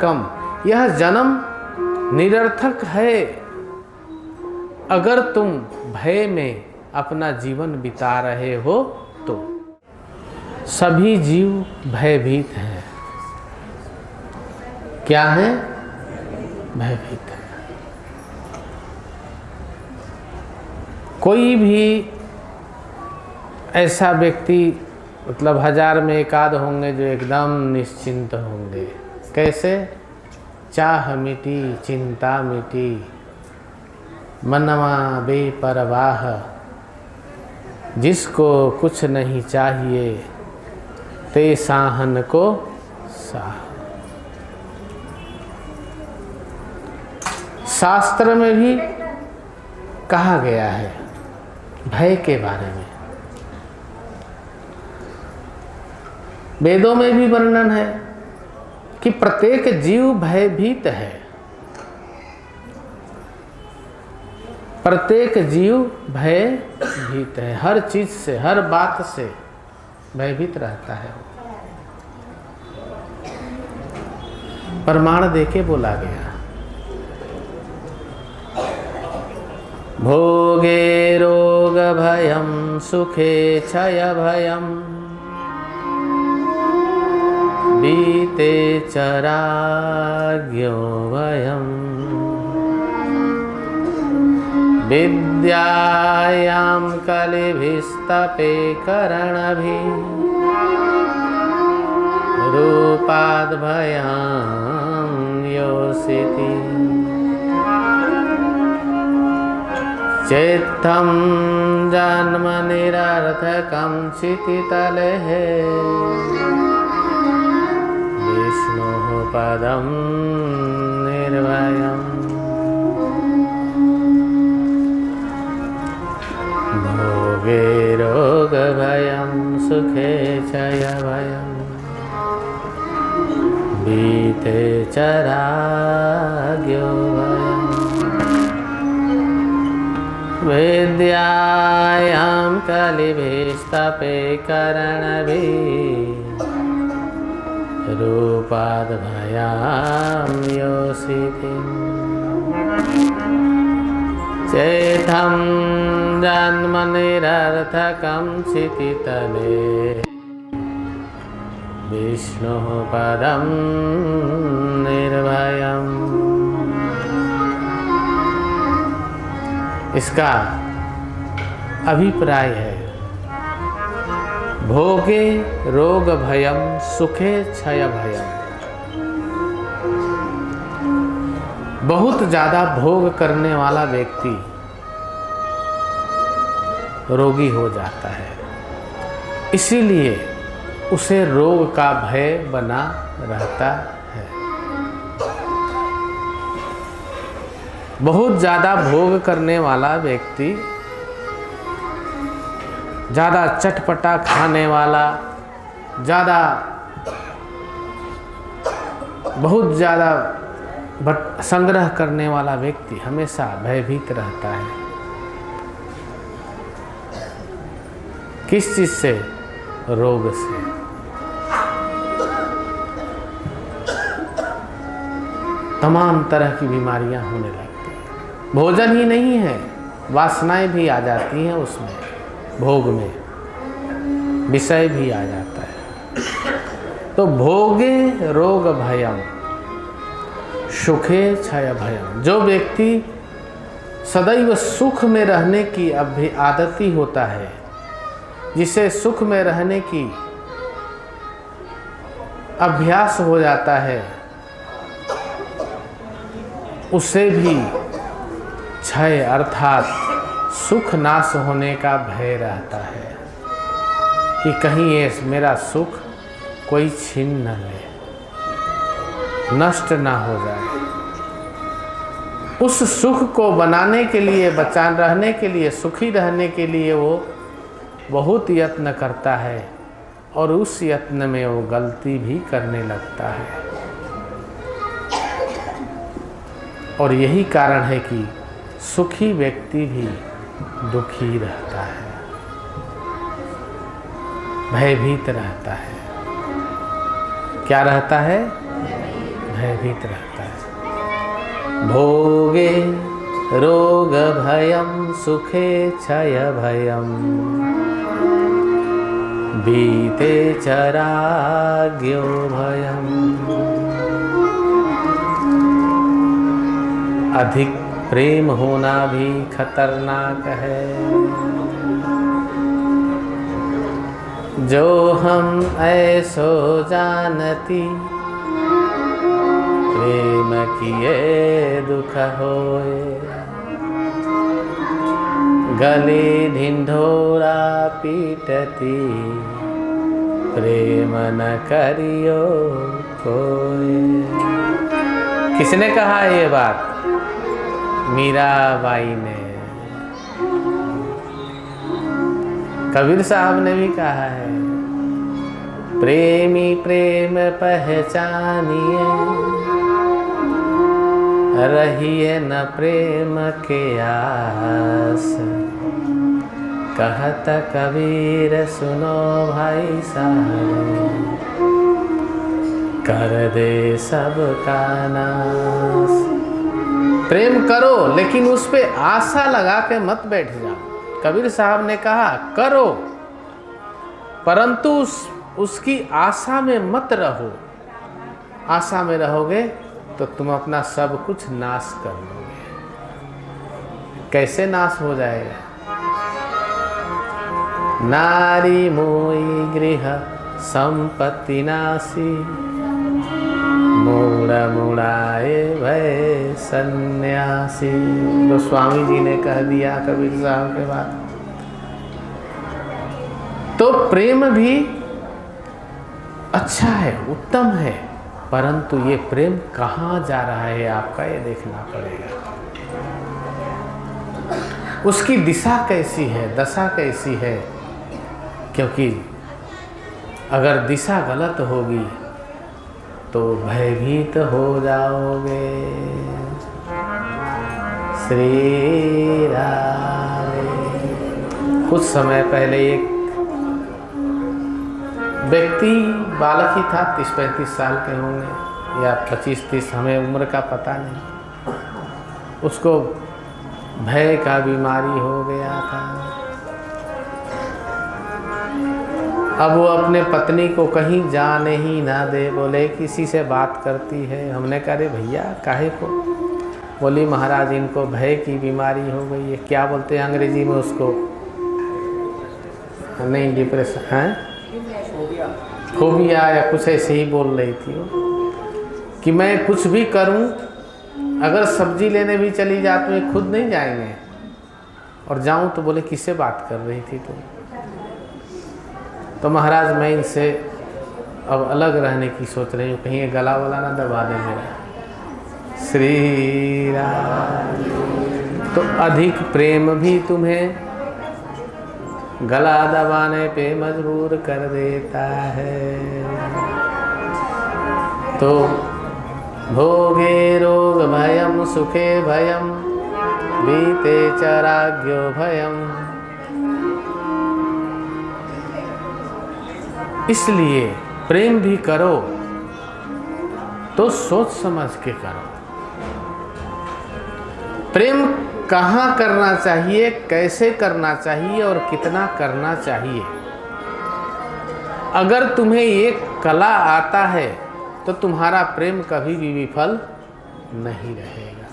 निरर्थकम, यह जन्म निरर्थक है अगर तुम भय में अपना जीवन बिता रहे हो तो। सभी जीव भयभीत हैं। क्या है? भयभीत है। कोई भी ऐसा व्यक्ति मतलब 1000 में एकाध होंगे जो एकदम निश्चिंत होंगे। कैसे? चाह मिटी चिंता मिटी, मनवा बेपरवाह, जिसको कुछ नहीं चाहिए ते साहन को साह। शास्त्र में भी कहा गया है भय के बारे में। वेदों में भी वर्णन है कि प्रत्येक जीव भयभीत है। प्रत्येक जीव भयभीत है, हर चीज से, हर बात से भयभीत रहता है। प्रमाण देके बोला गया। भोगे रोग भयम सुखे क्षय भयम, बीते चराग्यो भयम, विद्यायां कलिभिस्तपे करणभि, रूपाद् भयं योषिति, चेत्थं जन्म निरर्थकं क्षितितले, विष्णोः पदं निर्भयम्। भोगे रोग भयं सुखे क्षय भयं, बीते चराग्यो भयम्, विद्यायां कलिभिस्तपे करणभिः, रूपाद् भयं योषिति, चेथं जन्म निरर्थकं क्षितितले, विष्णुः पदं निर्भयम्। इसका अभिप्राय है भोगे रोग भयम सुखे क्षय भयम। बहुत ज्यादा भोग करने वाला व्यक्ति रोगी हो जाता है, इसीलिए उसे रोग का भय बना रहता है। बहुत ज्यादा भोग करने वाला व्यक्ति, ज़्यादा चटपटा खाने वाला, बहुत ज़्यादा संग्रह करने वाला व्यक्ति हमेशा भयभीत रहता है। किस चीज़ से? रोग से। तमाम तरह की बीमारियां होने लगती हैं। भोजन ही नहीं है, वासनाएं भी आ जाती हैं उसमें, भोग में विषय भी आ जाता है। तो भोगे रोग भयम सुखे क्षय भयम। जो व्यक्ति सदैव सुख में रहने की आदती होता है, जिसे सुख में रहने की अभ्यास हो जाता है, उसे भी क्षय अर्थात सुख नाश होने का भय रहता है कि कहीं ये मेरा सुख कोई छीन न ले, नष्ट ना हो जाए। उस सुख को बनाने के लिए, बचा रहने के लिए, सुखी रहने के लिए वो बहुत यत्न करता है और उस यत्न में वो गलती भी करने लगता है। और यही कारण है कि सुखी व्यक्ति भी दुखी रहता है, भयभीत रहता है। क्या रहता है? भयभीत रहता है। भोगे रोग भयम सुखे क्षय भयम बीते चराग्यो भयम। अधिक प्रेम होना भी खतरनाक है। जो हम ऐसो जानती प्रेम किए दुख होए। गले ढिंढोरा पीटती प्रेम न करियो कोई। किसने कहा ये बात? मीराबाई ने। कबीर साहब ने भी कहा है, प्रेमी प्रेम पहचानिए, रहिए न प्रेम के आस। कहत कबीर सुनो भाई साहब, कर दे सबका नाश। प्रेम करो लेकिन उस पे आशा लगा के मत बैठ जाओ। कबीर साहब ने कहा करो, परंतु उसकी आशा में मत रहो। आशा में रहोगे तो तुम अपना सब कुछ नाश कर लोगे। कैसे नाश हो जाएगा? नारी मोई गृह संपत्ति नासी, मूढ़ मुड़ाए भय सन्यासी। गोस्वामी जी ने कह दिया कबीर साहब के बाद। तो प्रेम भी अच्छा है, उत्तम है, परंतु ये प्रेम कहाँ जा रहा है आपका, ये देखना पड़ेगा। उसकी दिशा कैसी है, दशा कैसी है? क्योंकि अगर दिशा गलत होगी तो भयभीत हो जाओगे। श्री राम। कुछ समय पहले एक व्यक्ति, बालक ही था, 30-35 साल के होंगे या 25-30, हमें उम्र का पता नहीं, उसको भय का बीमारी हो गया था। अब वो अपने पत्नी को कहीं जाने ही ना दे, बोले किसी से बात करती है। हमने कहा रे भैया काहे को? बोली महाराज इनको भय की बीमारी हो गई है। क्या बोलते हैं अंग्रेजी में उसको? नहीं, डिप्रेशन है, फोबिया या कुछ ऐसे ही बोल रही थी वो, कि मैं कुछ भी करूं, अगर सब्जी लेने भी चली जाती तो खुद नहीं जाएंगे, और जाऊं तो बोले किससे बात कर रही थी तुम? तो महाराज मैं इनसे अब अलग रहने की सोच रही हूँ, कहीं ये गला वाला ना दबा दे मेरा। श्री राम। तो अधिक प्रेम भी तुम्हें गला दबाने पे मजबूर कर देता है। तो भोगे रोग भयम सुखे भयम बीते चराग्यो भयम। इसलिए प्रेम भी करो तो सोच समझ के करो। प्रेम कहाँ करना चाहिए, कैसे करना चाहिए और कितना करना चाहिए। अगर तुम्हें ये कला आता है तो तुम्हारा प्रेम कभी भी विफल नहीं रहेगा।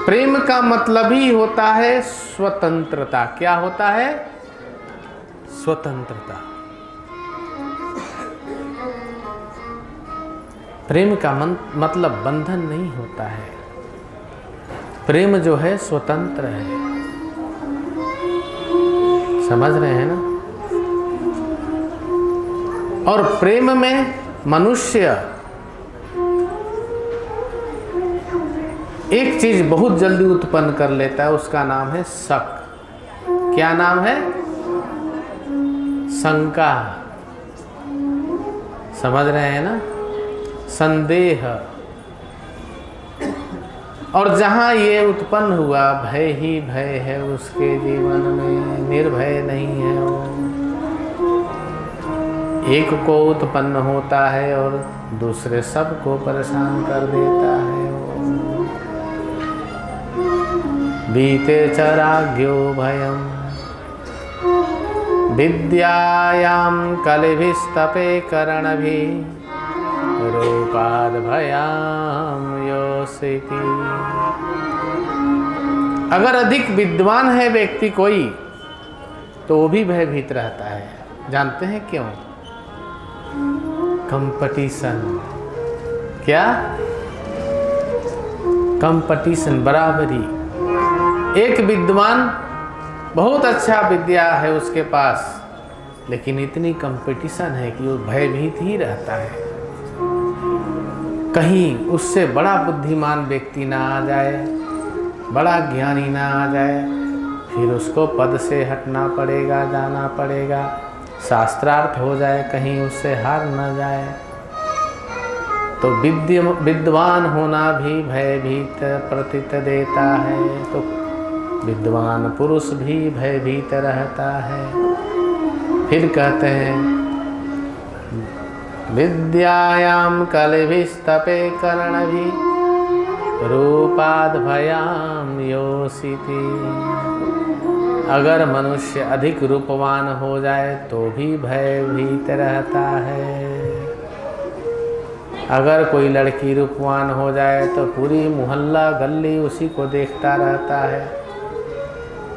प्रेम का मतलब ही होता है स्वतंत्रता। क्या होता है? स्वतंत्रता। प्रेम का मतलब बंधन नहीं होता है। प्रेम जो है स्वतंत्र है। समझ रहे हैं ना? और प्रेम में मनुष्य एक चीज बहुत जल्दी उत्पन्न कर लेता है, उसका नाम है शक। क्या नाम है? शंका। समझ रहे हैं ना? संदेह। और जहाँ ये उत्पन्न हुआ, भय ही भय है उसके जीवन में, निर्भय नहीं है वो। एक को उत्पन्न होता है और दूसरे सबको परेशान कर देता है। बीते चराज्ञो भयम विद्यायाम कलिभिस्तपे करणभि रूपाद भयाम योसिति। अगर अधिक विद्वान है व्यक्ति कोई तो वो भी भयभीत रहता है। जानते हैं क्यों? कंपटीशन। क्या? कंपटीशन, बराबरी। एक विद्वान बहुत अच्छा विद्या है उसके पास, लेकिन इतनी कंपटीशन है कि वो भयभीत ही रहता है, कहीं उससे बड़ा बुद्धिमान व्यक्ति ना आ जाए, बड़ा ज्ञानी ना आ जाए, फिर उसको पद से हटना पड़ेगा, जाना पड़ेगा, शास्त्रार्थ हो जाए, कहीं उससे हार न जाए। तो विद्वान होना भी भयभीत प्रतीत देता है, तो विद्वान पुरुष भी भयभीत रहता है। फिर कहते हैं विद्यायाम कलिभिस्तपे कर्णभि रूपाद भयाम योसिति। अगर मनुष्य अधिक रूपवान हो जाए तो भी भयभीत रहता है। अगर कोई लड़की रूपवान हो जाए तो पूरी मोहल्ला गली उसी को देखता रहता है।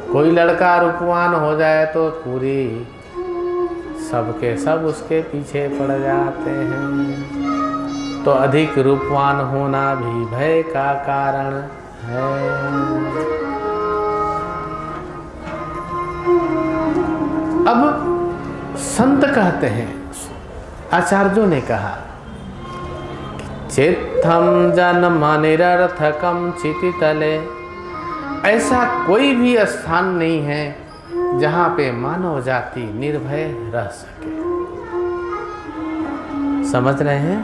कोई लड़का रूपवान हो जाए तो पूरी सबके सब उसके पीछे पड़ जाते हैं। तो अधिक रूपवान होना भी भय का कारण है। अब संत कहते हैं, आचार्यों ने कहा, चित्तम जन्म निरर्थकम चितितले। ऐसा कोई भी स्थान नहीं है जहाँ पे मानव जाति निर्भय रह सके। समझ रहे हैं?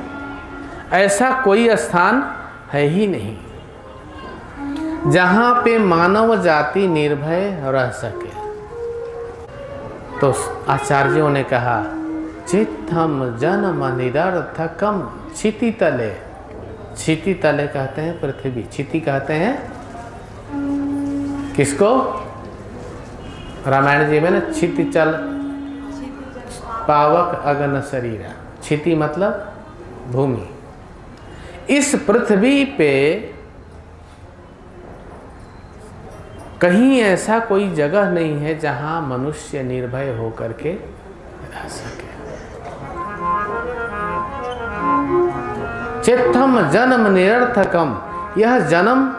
ऐसा कोई स्थान है ही नहीं जहाँ पे मानव जाति निर्भय रह सके। तो आचार्यों ने कहा, चित्तम जन्म निरर्थकम क्षितितले। क्षितितले कहते हैं पृथ्वी, क्षिति कहते हैं किसको? रामायण जी में ना, क्षितिचल पावक अगन शरीरा। क्षिति मतलब भूमि। इस पृथ्वी पे कहीं ऐसा कोई जगह नहीं है जहां मनुष्य निर्भय होकर के रह सके। चित्तम जन्म निरर्थकम, यह जन्म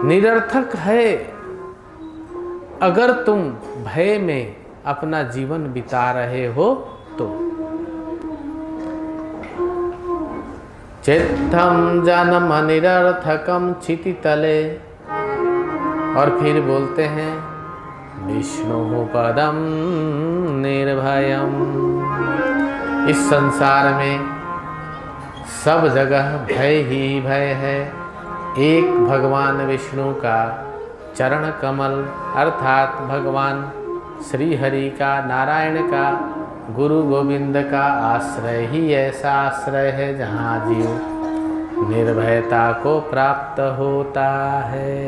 निरर्थक है अगर तुम भय में अपना जीवन बिता रहे हो तो। चित्तम जन्म निरर्थकम क्षितितले। और फिर बोलते हैं विष्णु पदम निर्भयम। इस संसार में सब जगह भय ही भय है। एक भगवान विष्णु का चरण कमल अर्थात भगवान श्री हरि का, नारायण का, गुरु गोविंद का आश्रय ही ऐसा आश्रय है जहाँ जीव निर्भयता को प्राप्त होता है।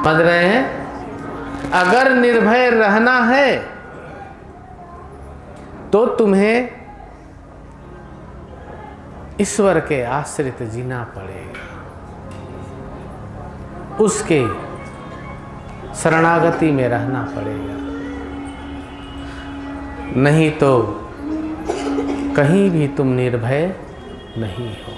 समझ रहे हैं? अगर निर्भय रहना है तो तुम्हें ईश्वर के आश्रित जीना पड़ेगा, उसके शरणागति में रहना पड़ेगा। नहीं तो कहीं भी तुम निर्भय नहीं हो।